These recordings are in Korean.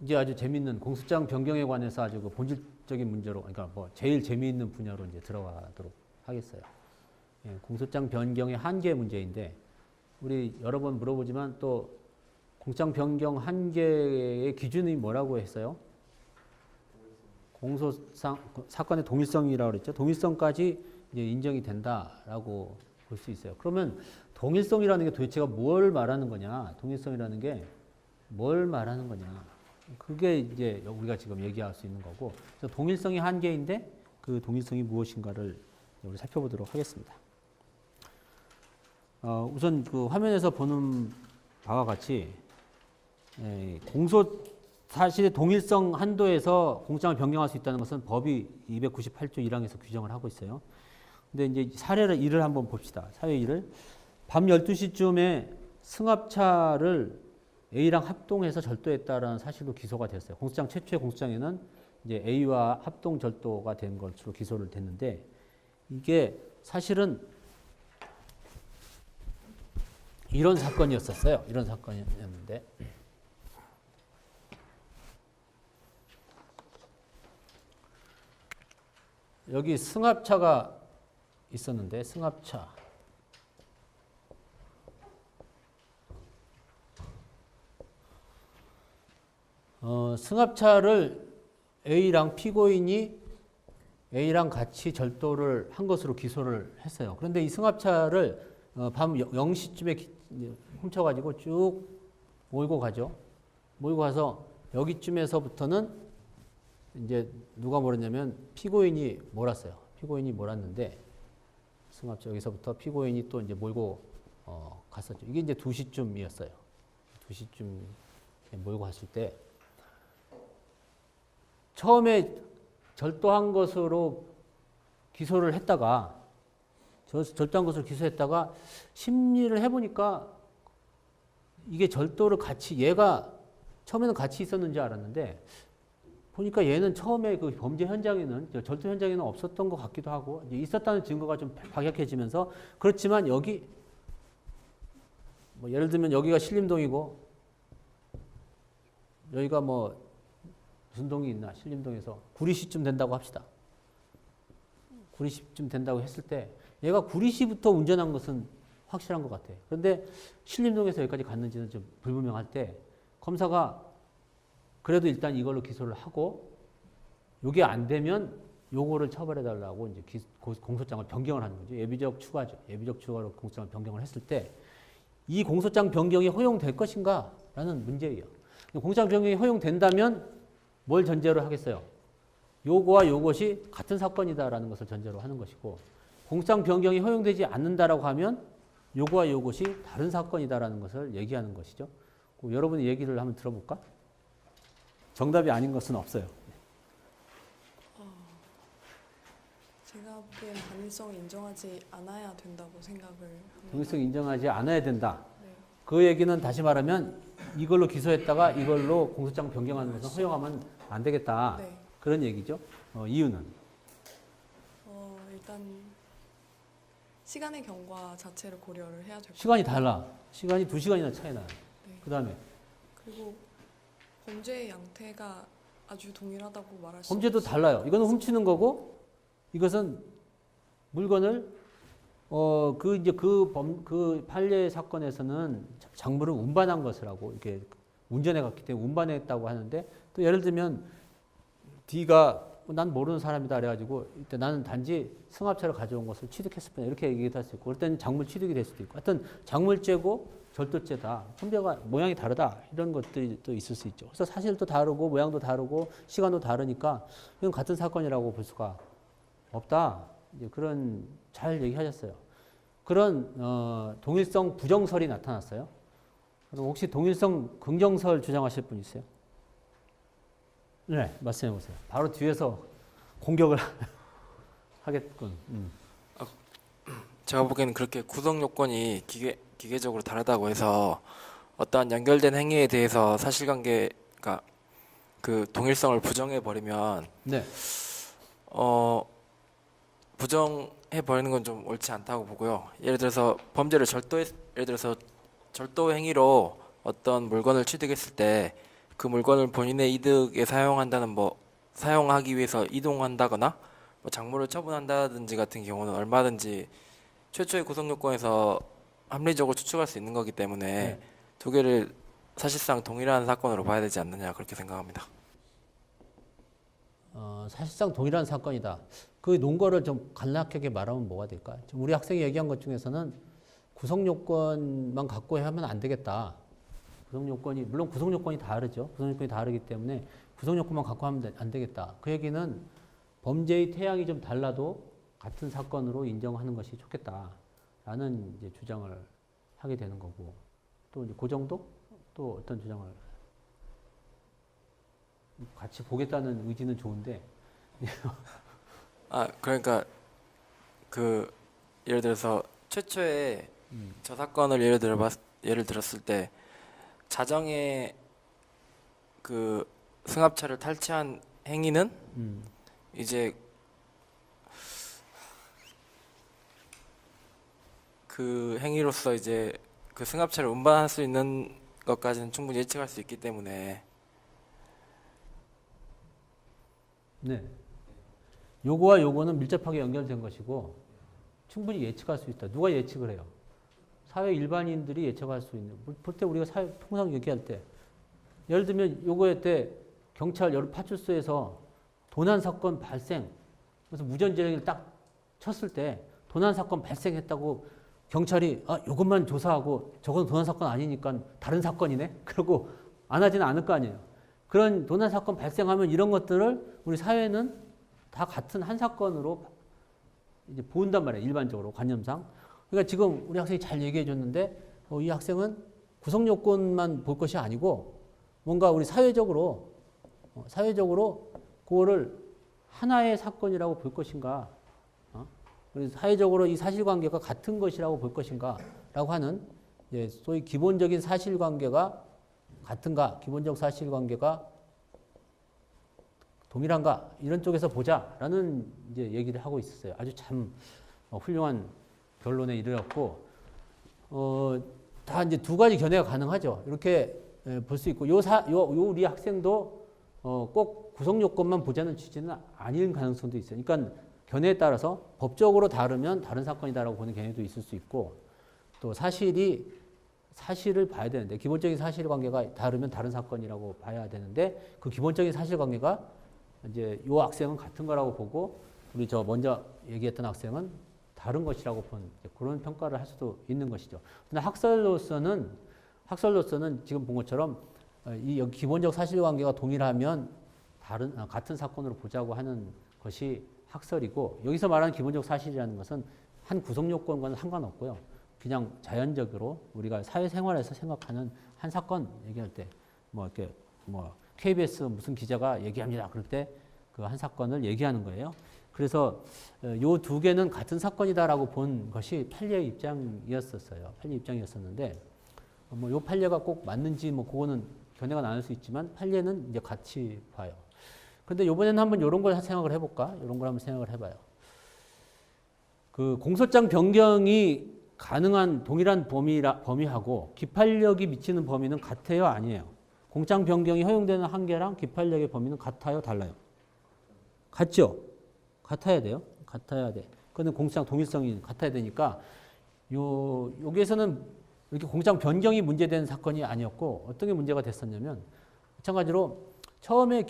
이제 아주 재밌는 공소장 변경에 관해서 아주 그 본질적인 문제로, 그러니까 뭐 제일 재미있는 분야로 이제 들어가도록 하겠어요. 예, 공소장 변경의 한계 문제인데, 우리 여러 번 물어보지만 또 공소장 변경 한계의 기준이 뭐라고 했어요? 공소상 사건의 동일성이라고 그랬죠. 동일성까지 이제 인정이 된다라고 볼 수 있어요. 그러면 동일성이라는 게 도대체가 뭘 말하는 거냐? 동일성이라는 게 뭘 말하는 거냐? 그게 이제 우리가 지금 얘기할 수 있는 거고, 그래서 동일성이 한계인데 그 동일성이 무엇인가를 우리 살펴보도록 하겠습니다. 우선 그 화면에서 보는 바와 같이 공소 사실의 동일성 한도에서 공소장을 변경할 수 있다는 것은 법이 298조 1항에서 규정을 하고 있어요. 근데 이제 사례를 일을 한번 봅시다. 사회 일을 밤 12시쯤에 승합차를 A랑 합동해서 절도했다라는 사실로 기소가 됐어요. 공소장 최초의 공소장에는 이제 A와 합동 절도가 된 것으로 기소를 됐는데, 이게 사실은 이런 사건이었었어요. 이런 사건이었는데, 여기 승합차가 있었는데, 승합차. 승합차를 A랑 피고인이 A랑 같이 절도를 한 것으로 기소를 했어요. 그런데 이 승합차를 밤 0시쯤에 훔쳐가지고 쭉 몰고 가죠. 몰고 가서 여기쯤에서부터는 이제 누가 몰았냐면 피고인이 몰았어요. 피고인이 몰았는데, 승합차 여기서부터 피고인이 또 이제 몰고 갔었죠. 이게 이제 2시쯤이었어요. 2시쯤 몰고 갔을 때 처음에 절도한 것으로 기소를 했다가, 절도한 것으로 기소했다가 심리를 해보니까 이게 절도를 같이, 얘가 처음에는 같이 있었는지 알았는데 보니까 얘는 처음에 그 범죄 현장에는, 절도 현장에는 없었던 것 같기도 하고, 이제 있었다는 증거가 좀 박약해지면서, 그렇지만 여기 뭐 예를 들면 여기가 신림동이고 여기가 뭐 무슨 동이 있나, 신림동에서 구리시쯤 된다고 합시다. 구리시쯤 된다고 했을 때 얘가 구리시부터 운전한 것은 확실한 것 같아. 그런데 신림동에서 여기까지 갔는지는 좀 불분명할 때 검사가 그래도 일단 이걸로 기소를 하고, 이게 안 되면 요거를 처벌해달라고 이제 공소장을 변경을 하는 거죠. 예비적 추가죠. 예비적 추가로 공소장을 변경을 했을 때 이 공소장 변경이 허용될 것인가? 라는 문제예요. 공소장 변경이 허용된다면 뭘 전제로 하겠어요? 요거와 요것이 같은 사건이다라는 것을 전제로 하는 것이고, 공소장 변경이 허용되지 않는다라고 하면 요거와 요것이 다른 사건이다라는 것을 얘기하는 것이죠. 여러분이 얘기를 한번 들어볼까? 정답이 아닌 것은 없어요. 제가 보기엔 동일성을 인정하지 않아야 된다고 생각을 합니다. 동일성 인정하지 않아야 된다. 네. 그 얘기는 다시 말하면 이걸로 기소했다가 이걸로 공소장 변경하는 것은 허용하면 안 되겠다. 네. 그런 얘기죠. 이유는? 일단 시간의 경과 자체를 고려를 해야 될 것 같아요. 시간이 달라. 시간이 2시간이나 차이 나요. 네. 그 다음에 그리고 범죄의 양태가 아주 동일하다고 말할 수 범죄도 달라요. 이거는 훔치는 거고, 이것은 물건을 그 판례 사건에서는 작물을 운반한 것이라고, 이렇게 운전해 갔기 때문에 운반했다고 하는데, 또 예를 들면 D가 난 모르는 사람이다 그래가지고 이때 나는 단지 승합차를 가져온 것을 취득했을 뿐이야, 이렇게 얘기할 수 있고, 그럴 때는 작물 취득이 될 수도 있고, 하여튼 작물죄고 절도죄다, 혐의가 모양이 다르다, 이런 것들이 또 있을 수 있죠. 그래서 사실도 다르고 모양도 다르고 시간도 다르니까 이건 같은 사건이라고 볼 수가 없다. 이제 그런 잘 얘기하셨어요. 그런 동일성 부정설이 나타났어요. 그럼 혹시 동일성 긍정설 주장하실 분 있어요? 네, 말씀해 보세요. 바로 뒤에서 공격을 하겠군. 제가 보기에는 그렇게 구성 요건이 기계적으로 다르다고 해서 어떠한 연결된 행위에 대해서 사실관계가 그 동일성을 부정해 버리면 네. 부정해 버리는 건 좀 옳지 않다고 보고요. 예를 들어서 예를 들어서 절도 행위로 어떤 물건을 취득했을 때 그 물건을 본인의 이득에 사용한다는 뭐 사용하기 위해서 이동한다거나 뭐 작물을 처분한다든지 같은 경우는 얼마든지 최초의 구성 요건에서 합리적으로 추측할 수 있는 거기 때문에 네. 두 개를 사실상 동일한 사건으로 봐야 되지 않느냐 그렇게 생각합니다. 사실상 동일한 사건이다. 그 논거를 좀 간략하게 말하면 뭐가 될까? 지금 우리 학생이 얘기한 것 중에서는 구성 요건만 갖고 하면 안 되겠다. 구성 요건이 물론 구성 요건이 다르죠. 구성 요건이 다르기 때문에 구성 요건만 갖고 하면 안 되겠다. 그 얘기는 범죄의 태양이 좀 달라도 같은 사건으로 인정하는 것이 좋겠다라는 이제 주장을 하게 되는 거고 또 이제 그 정도 또 어떤 주장을 같이 보겠다는 의지는 좋은데 그러니까 그 예를 들어서 최초에 음. 저 사건을 예를 들었을 때 자정에 그 승합차를 탈취한 행위는 이제 그 행위로서 이제 그 승합차를 운반할 수 있는 것까지는 충분히 예측할 수 있기 때문에 네. 요거와 요거는 밀접하게 연결된 것이고 충분히 예측할 수 있다. 누가 예측을 해요? 사회 일반인들이 예측할 수 있는. 볼 때 우리가 통상 얘기할 때 예를 들면 요거에 때 경찰 여러 파출소에서 도난 사건 발생 그래서 무전지렁이를 딱 쳤을 때 도난 사건 발생했다고 경찰이 요것만 조사하고 저건 도난 사건 아니니까 다른 사건이네. 그러고 안 하지는 않을 거 아니에요. 그런 도난 사건 발생하면 이런 것들을 우리 사회는 다 같은 한 사건으로 이제 본단 말이에요. 일반적으로 관념상. 그러니까 지금 우리 학생이 잘 얘기해 줬는데 이 학생은 구성 요건만 볼 것이 아니고 뭔가 우리 사회적으로 그거를 하나의 사건이라고 볼 것인가, 그래서 사회적으로 이 사실관계가 같은 것이라고 볼 것인가라고 하는 소위 기본적인 사실관계가 같은가, 기본적 사실관계가 동일한가 이런 쪽에서 보자라는 이제 얘기를 하고 있었어요. 아주 참 훌륭한 결론에 이르렀고 다 이제 두 가지 견해가 가능하죠. 이렇게 볼 수 있고 요 우리 학생도 꼭 구성 요건만 보자는 취지는 아닐 가능성도 있어요. 그러니까 견해에 따라서 법적으로 다르면 다른 사건이다라고 보는 견해도 있을 수 있고 또 사실을 봐야 되는데 기본적인 사실관계가 다르면 다른 사건이라고 봐야 되는데 그 기본적인 사실관계가 이제 요 학생은 같은 거라고 보고 우리 저 먼저 얘기했던 학생은 다른 것이라고 본 그런 평가를 할 수도 있는 것이죠. 근데 학설로서는 지금 본 것처럼 이 기본적 사실관계가 동일하면 같은 사건으로 보자고 하는 것이 학설이고 여기서 말하는 기본적 사실이라는 것은 한 구성 요건과는 상관없고요. 그냥 자연적으로 우리가 사회생활에서 생각하는 한 사건 얘기할 때 이렇게 KBS 무슨 기자가 얘기합니다. 그럴 때 그 한 사건을 얘기하는 거예요. 그래서 요 두 개는 같은 사건이다라고 본 것이 판례의 입장이었었어요. 판례 입장이었었는데 요 판례가 꼭 맞는지 그거는 견해가 나눌 수 있지만 판례는 이제 같이 봐요. 근데 이번에는 한번 이런 걸 생각을 해볼까? 이런 걸 한번 생각을 해봐요. 그 공소장 변경이 가능한 동일한 범위하고 기판력이 미치는 범위는 같아요, 아니에요? 공장 변경이 허용되는 한계랑 기판력의 범위는 같아요, 달라요? 같죠? 같아야 돼요. 같아야 돼. 그거는 공소장 동일성이 같아야 되니까 여기에서는 이렇게 공장 변경이 문제된 사건이 아니었고 어떤 게 문제가 됐었냐면 마찬가지로 처음에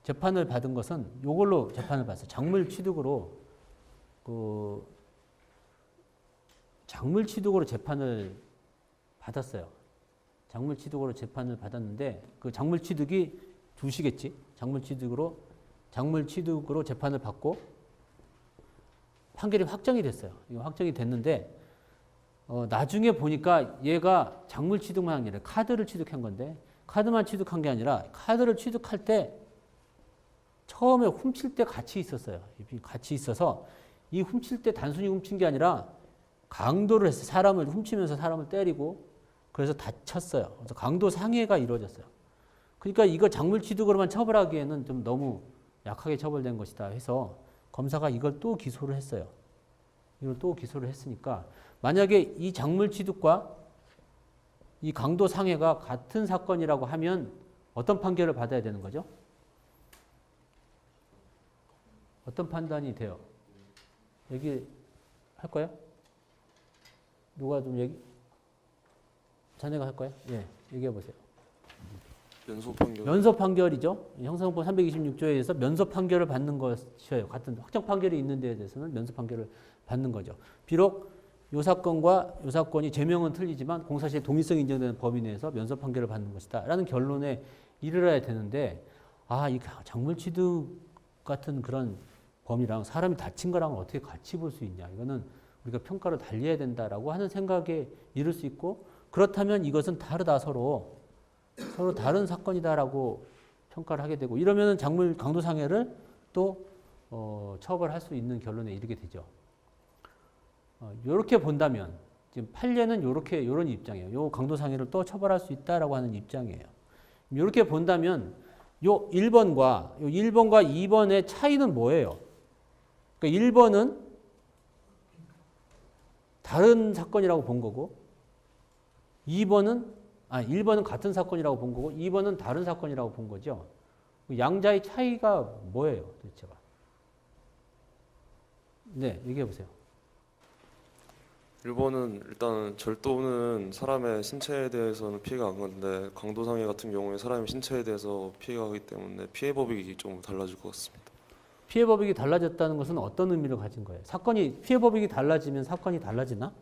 재판을 받은 것은 이걸로 재판을 받았어요. 작물 취득으로 재판을 받았어요. 작물 취득으로 재판을 받았는데 그 작물 취득이 2시겠지. 작물 취득으로 재판을 받고 판결이 확정이 됐어요. 이거 확정이 됐는데 나중에 보니까 얘가 작물 취득만 한 게 아니라 카드를 취득한 건데 카드만 취득한 게 아니라 카드를 취득할 때 처음에 훔칠 때 같이 있었어요. 같이 있어서 이 훔칠 때 단순히 훔친 게 아니라 강도를 했어요. 사람을 훔치면서 사람을 때리고 그래서 다쳤어요. 그래서 강도 상해가 이루어졌어요. 그러니까 이거 작물 취득으로만 처벌하기에는 좀 너무 약하게 처벌된 것이다 해서 검사가 이걸 또 기소를 했어요. 이걸 또 기소를 했으니까 만약에 이 작물 취득과 이 강도 상해가 같은 사건이라고 하면 어떤 판결을 받아야 되는 거죠? 어떤 판단이 돼요? 얘기할 거예요? 누가 좀 자네가 할 거예요? 예, 얘기해 보세요. 연소 판결. 면소 판결이죠. 형사소송법 326조에 의해서 면소 판결을 받는 것이에요. 같은 확정 판결이 있는 데에 대해서는 면소 판결을 받는 거죠. 비록 요 사건과 요 사건이 제명은 틀리지만 공사시의 동일성이 인정되는 범위 내에서 면소 판결을 받는 것이다 라는 결론에 이르러야 되는데, 이 작물 취득 같은 그런 범위랑 사람이 다친 거랑 어떻게 같이 볼 수 있냐, 이거는 우리가 평가를 달리해야 된다라고 하는 생각에 이를 수 있고, 그렇다면 이것은 다르다, 서로 다른 사건이다라고 평가를 하게 되고, 이러면은 작물 강도상해를 또 처벌할 수 있는 결론에 이르게 되죠. 이렇게 본다면 지금 판례는 이런 입장이에요. 요 강도상해를 또 처벌할 수 있다라고 하는 입장이에요. 이렇게 본다면 요 1번과 2번의 차이는 뭐예요? 그러니까 1번은 다른 사건이라고 본 거고, 1번은 같은 사건이라고 본 거고, 2번은 다른 사건이라고 본 거죠. 양자의 차이가 뭐예요, 도대체가? 네, 얘기해 보세요. 1번은 일단 절도는 사람의 신체에 대해서는 피해가 안 가는데, 강도상해 같은 경우에 사람의 신체에 대해서 피해가 가기 때문에 피해 법익이 좀 달라질 것 같습니다. 피해 법익이 달라졌다는 것은 어떤 의미를 가진 거예요? 피해 법익이 달라지면 사건이 달라지나?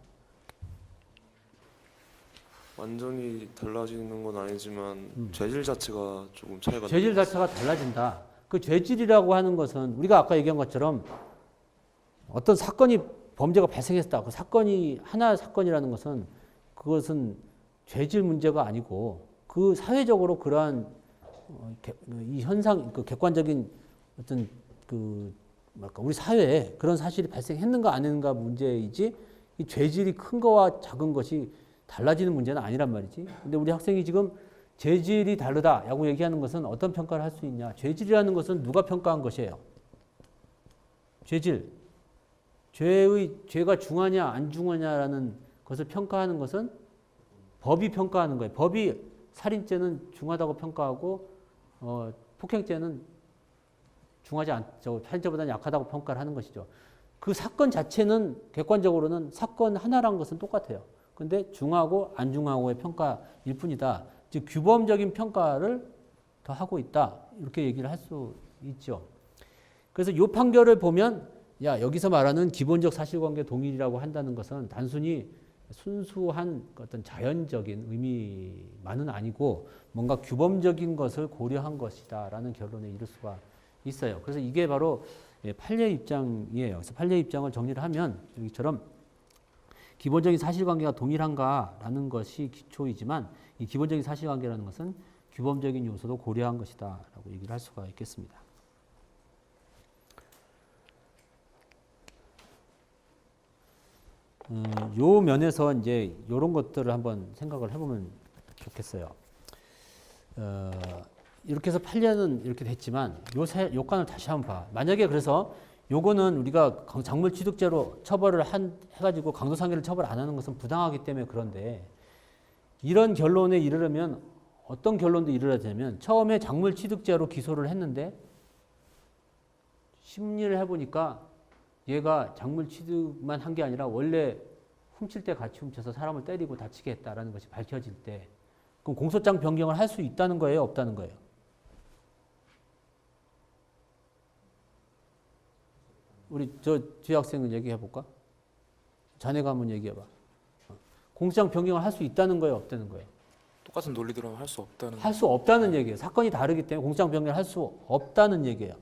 완전히 달라지는 건 아니지만 죄질 자체가 조금 차이가 죄질 자체가 달라진다. 그 죄질이라고 하는 것은 우리가 아까 얘기한 것처럼 어떤 사건이 범죄가 발생했다. 그 사건이 하나의 사건이라는 것은 그것은 죄질 문제가 아니고 그 사회적으로 그러한 이 현상, 그 객관적인 어떤 우리 사회에 그런 사실이 발생했는가 안 했는가 문제이지, 이 죄질이 큰 거와 작은 것이 달라지는 문제는 아니란 말이지. 근데 우리 학생이 지금 죄질이 다르다라고 얘기하는 것은 어떤 평가를 할 수 있냐? 죄질이라는 것은 누가 평가한 것이에요? 죄질. 죄가 중하냐 안 중하냐라는 것을 평가하는 것은 법이 평가하는 거예요. 법이 살인죄는 중하다고 평가하고 폭행죄는 중하지 않죠. 살인죄보다는 약하다고 평가를 하는 것이죠. 그 사건 자체는 객관적으로는 사건 하나란 것은 똑같아요. 근데 중하고 안 중하고의 평가일 뿐이다. 즉 규범적인 평가를 더 하고 있다. 이렇게 얘기를 할 수 있죠. 그래서 이 판결을 보면 여기서 말하는 기본적 사실관계 동일이라고 한다는 것은 단순히 순수한 어떤 자연적인 의미만은 아니고 뭔가 규범적인 것을 고려한 것이다라는 결론에 이를 수가 있어요. 그래서 이게 바로 판례 입장이에요. 그래서 판례 입장을 정리를 하면 여기처럼 기본적인 사실관계가 동일한가라는 것이 기초이지만, 이 기본적인 사실관계라는 것은 규범적인 요소도 고려한 것이다라고 얘기를 할 수가 있겠습니다. 요 면에서 이제 이런 것들을 한번 생각을 해보면 좋겠어요. 이렇게 해서 판례는 이렇게 됐지만 요건을 다시 한번 봐. 만약에 그래서 요거는 우리가 작물 취득죄로 처벌을 해가지고 강도상해를 처벌 안 하는 것은 부당하기 때문에 그런데, 이런 결론에 이르려면 어떤 결론도 이르러야 되냐면, 처음에 작물 취득죄로 기소를 했는데 심리를 해보니까 얘가 작물 취득만 한 게 아니라 원래 훔칠 때 같이 훔쳐서 사람을 때리고 다치게 했다라는 것이 밝혀질 때, 그럼 공소장 변경을 할 수 있다는 거예요, 없다는 거예요? 우리 뒤에 학생은 얘기해 볼까? 자네가 한번 얘기해 봐. 공소장 변경을 할 수 있다는 거예요, 없다는 거예요? 똑같은 논리대로는 할 수 없다는. 할 수 없다는 얘기예요. 사건이 다르기 때문에 공소장 변경을 할 수 없다는 얘기예요.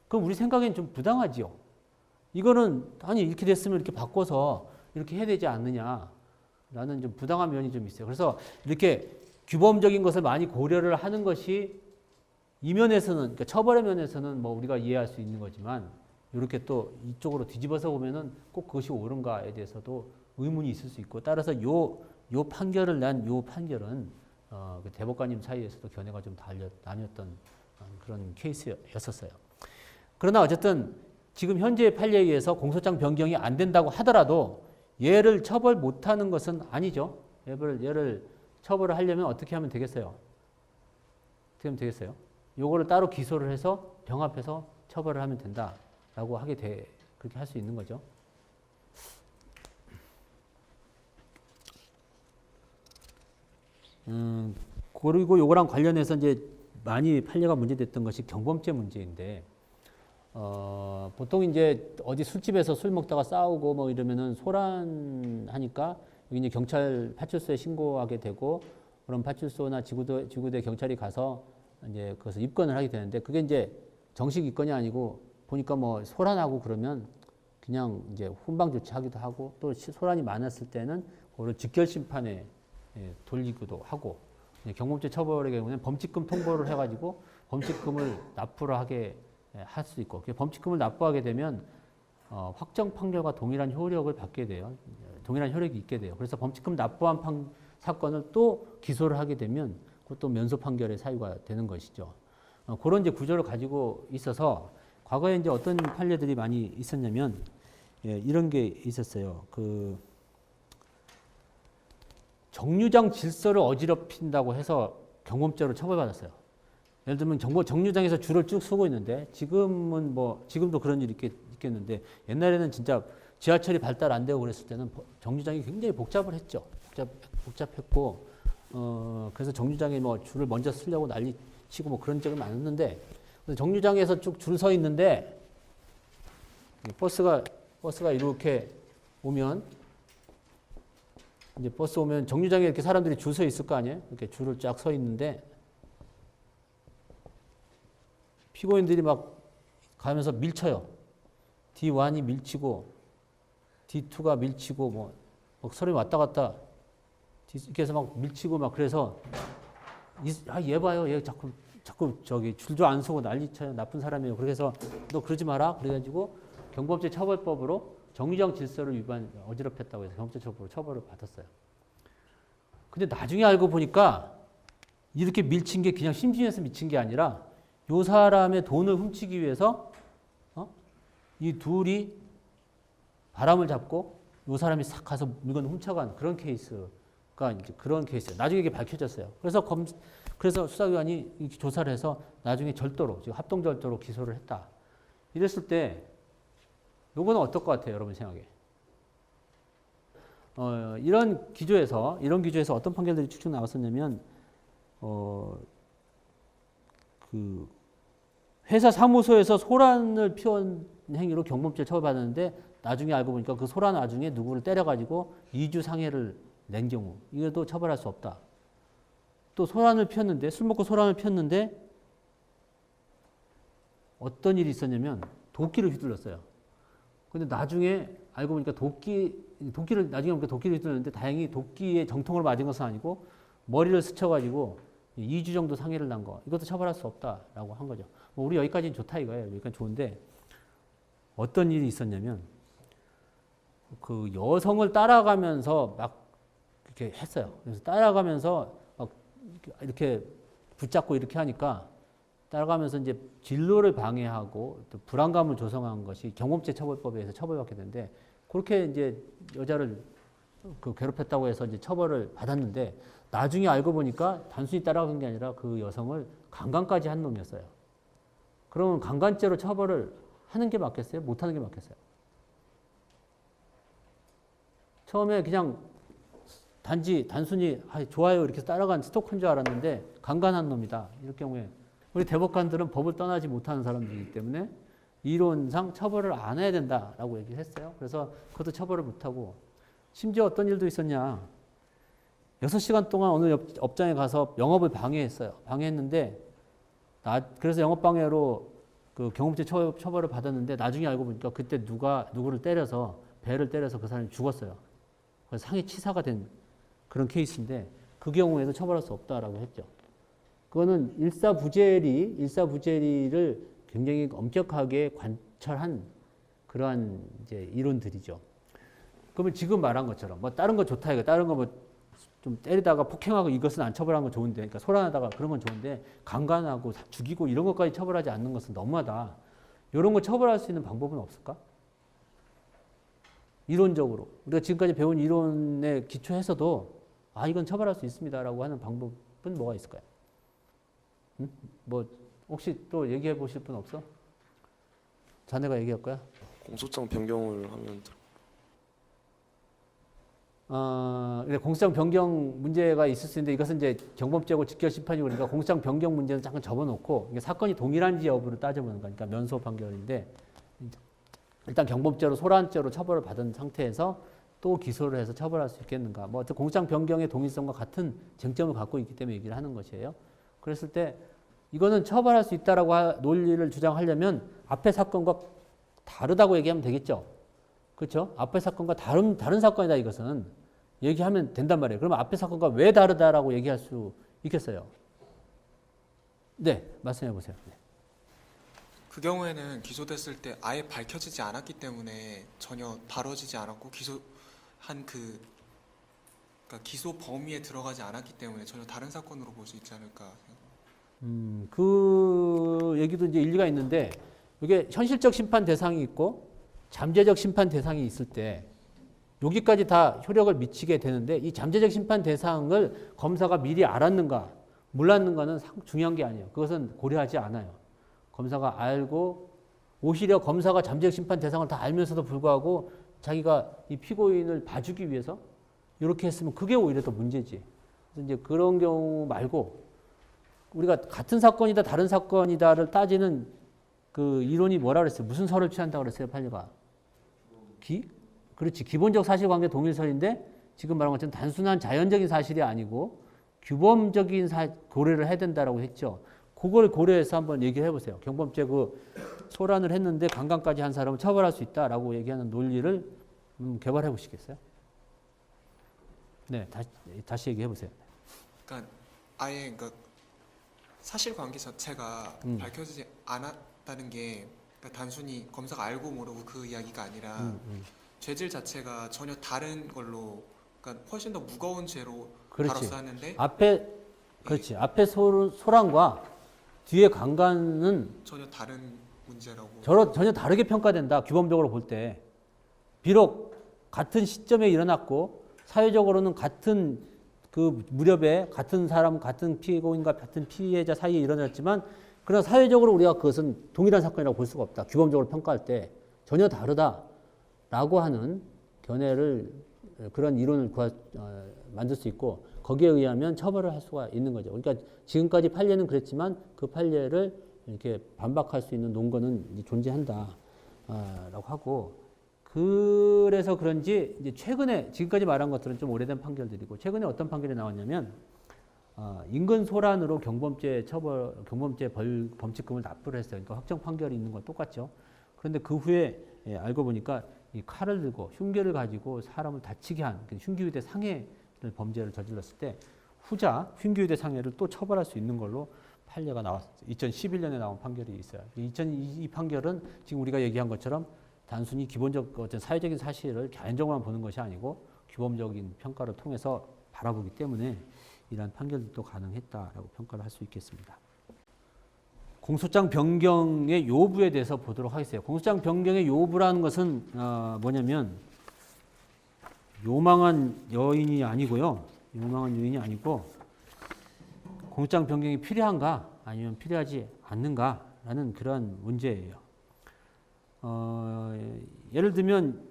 그럼 우리 생각엔 좀 부당하지요. 이거는 이렇게 됐으면 이렇게 바꿔서 이렇게 해야 되지 않느냐라는 좀 부당한 면이 좀 있어요. 그래서 이렇게 규범적인 것을 많이 고려를 하는 것이 이 면에서는, 그러니까 처벌의 면에서는 뭐 우리가 이해할 수 있는 거지만, 이렇게 또 이쪽으로 뒤집어서 보면은 꼭 그것이 옳은가에 대해서도 의문이 있을 수 있고, 따라서 요 판결을 난 요 판결은 그 대법관님 사이에서도 견해가 좀 나뉘었던 그런 케이스였었어요. 그러나 어쨌든 지금 현재의 판례에 의해서 공소장 변경이 안 된다고 하더라도 얘를 처벌 못하는 것은 아니죠. 얘를 처벌을 하려면 어떻게 하면 되겠어요? 어떻게 하면 되겠어요? 요거를 따로 기소를 해서 병합해서 처벌을 하면 된다라고 그렇게 할 수 있는 거죠. 그리고 요거랑 관련해서 이제 많이 판례가 문제됐던 것이 경범죄 문제인데, 보통 이제 어디 술집에서 술 먹다가 싸우고 뭐 이러면은 소란하니까 여기 이제 경찰 파출소에 신고하게 되고, 그럼 파출소나 지구대 경찰이 가서 이제 그것을 입건을 하게 되는데, 그게 이제 정식 입건이 아니고 보니까 뭐 소란하고 그러면 그냥 이제 훈방 조치하기도 하고, 또 소란이 많았을 때는 그거를 직결 심판에 돌리기도 하고, 경범죄 처벌의 경우는 범칙금 통보를 해가지고 범칙금을 납부를 하게 할 수 있고, 범칙금을 납부하게 되면 확정 판결과 동일한 효력을 받게 돼요. 동일한 효력이 있게 돼요. 그래서 범칙금 납부한 사건을 또 기소를 하게 되면 그것도 면소 판결의 사유가 되는 것이죠. 그런 이제 구조를 가지고 있어서 과거에 이제 어떤 판례들이 많이 있었냐면, 이런 게 있었어요. 정류장 질서를 어지럽힌다고 해서 경범죄로 처벌받았어요. 예를 들면 정류장에서 줄을 쭉 서고 있는데, 지금도 그런 일이 있겠는데, 옛날에는 진짜 지하철이 발달 안 되고 그랬을 때는 정류장이 굉장히 복잡을 했죠. 복잡했고, 그래서 정류장에 뭐 줄을 먼저 쓰려고 난리 치고 뭐 그런 적이 많았는데, 정류장에서 쭉 줄 서 있는데, 버스가 이렇게 오면, 이제 버스 오면 정류장에 이렇게 사람들이 줄 서 있을 거 아니에요? 이렇게 줄을 쫙 서 있는데, 피고인들이 막 가면서 밀쳐요. D1이 밀치고, D2가 밀치고, 뭐, 서로 왔다 갔다, 이렇게 해서 막 밀치고 막 그래서, 얘 봐요. 얘 자꾸 줄도 안 서고 난리 쳐요. 나쁜 사람이에요. 그래서 너 그러지 마라. 그래가지고 경범죄 처벌법으로 정류장 질서를 어지럽혔다고 해서 경범죄 처벌을 받았어요. 근데 나중에 알고 보니까 이렇게 밀친 게 그냥 심심해서 미친 게 아니라, 요 사람의 돈을 훔치기 위해서 이 둘이 바람을 잡고 요 사람이 싹 가서 물건을 훔쳐간 그런 케이스가 이제 그런 케이스예요. 나중에 이게 밝혀졌어요. 그래서 수사기관이 조사를 해서 나중에 절도로, 지금 합동절도로 기소를 했다. 이랬을 때 요거는 어떨 것 같아요, 여러분 생각에? 이런 기조에서 어떤 판결들이 쭉쭉 나왔었냐면, 회사 사무소에서 소란을 피운 행위로 경범죄 처벌받았는데, 나중에 알고 보니까 그 소란 와중에 누구를 때려가지고 2주 상해를 낸 경우, 이것도 처벌할 수 없다. 또 소란을 피웠는데, 술 먹고 소란을 피웠는데 어떤 일이 있었냐면 도끼를 휘둘렀어요. 근데 나중에 알고 보니까 도끼를 휘둘렀는데, 다행히 도끼에 정통을 맞은 것은 아니고 머리를 스쳐가지고 2주 정도 상해를 난 거, 이것도 처벌할 수 없다라고 한 거죠. 뭐 우리 여기까지는 좋다 이거예요. 여기까지 좋은데, 어떤 일이 있었냐면, 그 여성을 따라가면서 막 이렇게 했어요. 그래서 따라가면서 막 이렇게 붙잡고 이렇게 하니까, 따라가면서 이제 진로를 방해하고 또 불안감을 조성한 것이 경범죄 처벌법에 의해서 처벌받게 되는데, 그렇게 이제 여자를 괴롭혔다고 해서 이제 처벌을 받았는데, 나중에 알고 보니까 단순히 따라간 게 아니라 그 여성을 강간까지 한 놈이었어요. 그러면 강간죄로 처벌을 하는 게 맞겠어요? 못 하는 게 맞겠어요? 처음에 그냥 단순히 좋아요 이렇게 따라간 스토커인 줄 알았는데 강간한 놈이다. 이럴 경우에 우리 대법관들은 법을 떠나지 못하는 사람들이기 때문에 이론상 처벌을 안 해야 된다라고 얘기를 했어요. 그래서 그것도 처벌을 못하고, 심지어 어떤 일도 있었냐. 6시간 동안 어느 업장에 가서 영업을 방해했어요. 방해했는데, 그래서 영업방해로 그 경범죄 처벌을 받았는데, 나중에 알고 보니까 그때 누구를 때려서, 배를 때려서 그 사람이 죽었어요. 그래서 상해치사가 된 그런 케이스인데, 그 경우에도 처벌할 수 없다라고 했죠. 그거는 일사부재리를 굉장히 엄격하게 관철한 그러한 이제 이론들이죠. 그러면 지금 말한 것처럼 뭐 다른 거 좋다 이거, 다른 거 뭐 좀 때리다가 폭행하고 이것은 안 처벌하는 건 좋은데, 그러니까 소란하다가 그런 건 좋은데, 강간하고 죽이고 이런 것까지 처벌하지 않는 것은 너무하다. 이런 거 처벌할 수 있는 방법은 없을까? 이론적으로 우리가 지금까지 배운 이론에 기초해서도 아 이건 처벌할 수 있습니다라고 하는 방법은 뭐가 있을까요? 뭐 혹시 또 얘기해 보실 분 없어? 자네가 얘기할 거야? 공소장 변경을 하면 근데 공소장 변경 문제가 있을 수 있는데 이것은 이제 경범죄고 직결 심판이고 그러니까 공소장 변경 문제는 잠깐 접어놓고 이게 사건이 동일한지 여부를 따져보는 거니까 면소 판결인데 일단 경범죄로 소란죄로 처벌을 받은 상태에서 또 기소를 해서 처벌할 수 있겠는가? 뭐 어떤 공소장 변경의 동일성과 같은 쟁점을 갖고 있기 때문에 얘기를 하는 것이에요. 그랬을 때 이거는 처벌할 수 있다라고 논리를 주장하려면 앞의 사건과 다르다고 얘기하면 되겠죠. 그렇죠? 앞의 사건과 다른 사건이다 이것은 얘기하면 된단 말이에요. 그러면 앞의 사건과 왜 다르다라고 얘기할 수 있겠어요? 네, 말씀해 보세요. 네. 그 경우에는 기소됐을 때 아예 밝혀지지 않았기 때문에 전혀 다뤄지지 않았고 기소한 그러니까 기소 범위에 들어가지 않았기 때문에 전혀 다른 사건으로 볼 수 있지 않을까. 그 얘기도 이제 일리가 있는데 이게 현실적 심판 대상이 있고 잠재적 심판 대상이 있을 때 여기까지 다 효력을 미치게 되는데 이 잠재적 심판 대상을 검사가 미리 알았는가 몰랐는가는 중요한 게 아니에요. 그것은 고려하지 않아요. 검사가 알고 오히려 검사가 잠재적 심판 대상을 다 알면서도 불구하고 자기가 이 피고인을 봐주기 위해서 이렇게 했으면 그게 오히려 더 문제지. 그래서 이제 그런 경우 말고 우리가 같은 사건이다 다른 사건이다를 따지는 그 이론이 뭐라 그랬어요? 무슨 설을 취한다고 그랬어요? 판례가. 그렇지. 기본적 사실관계 동일설인데 지금 말한 것처럼 단순한 자연적인 사실이 아니고 규범적인 고려를 해야 된다라고 했죠. 그걸 고려해서 한번 얘기를 해보세요. 경범죄 그 소란을 했는데 강간까지 한 사람을 처벌할 수 있다라고 얘기하는 논리를 개발해 보시겠어요? 네, 다시 얘기해 보세요. 그러니까 아예 그러니까 사실관계 자체가 밝혀지지 않았다는 게 그러니까 단순히 검사가 알고 모르고 그 이야기가 아니라 죄질 자체가 전혀 다른 걸로 그러니까 훨씬 더 무거운 죄로 다뤄서 하는데 그렇지. 앞에 소란과 뒤에 강간은 전혀 다른 문제라고. 전혀 다르게 평가된다. 규범적으로 볼 때. 비록 같은 시점에 일어났고 사회적으로는 같은 그 무렵에 같은 사람, 같은 피고인과 같은 피해자 사이에 일어났지만 그러나 사회적으로 우리가 그것은 동일한 사건이라고 볼 수가 없다. 규범적으로 평가할 때 전혀 다르다라고 하는 견해를 그런 이론을 만들 수 있고 거기에 의하면 처벌을 할 수가 있는 거죠. 그러니까 지금까지 판례는 그랬지만 그 판례를 이렇게 반박할 수 있는 논거는 존재한다라고 하고 그래서 그런지 이제 최근에 지금까지 말한 것들은 좀 오래된 판결들이고 최근에 어떤 판결이 나왔냐면 인근 소란으로 경범죄 범칙금을 납부를 했어요. 그러니까 확정 판결이 있는 건 똑같죠. 그런데 그 후에 알고 보니까 이 칼을 들고 흉기를 가지고 사람을 다치게 한 흉기유대 상해를 범죄를 저질렀을 때 후자 흉기유대 상해를 또 처벌할 수 있는 걸로 판례가 나왔어요. 2011년에 나온 판결이 있어요. 이 판결은 지금 우리가 얘기한 것처럼 단순히 기본적 어떤 사회적인 사실을 개인적으로만 보는 것이 아니고 규범적인 평가를 통해서 바라보기 때문에 이러한 판결도 가능했다라고 평가를 할 수 있겠습니다. 공소장 변경의 요부에 대해서 보도록 하겠습니다. 공소장 변경의 요부라는 것은 뭐냐면 요망한 여인이 아니고요. 요망한 요인이 아니고 공소장 변경이 필요한가 아니면 필요하지 않는가라는 그러한 문제예요. 예를 들면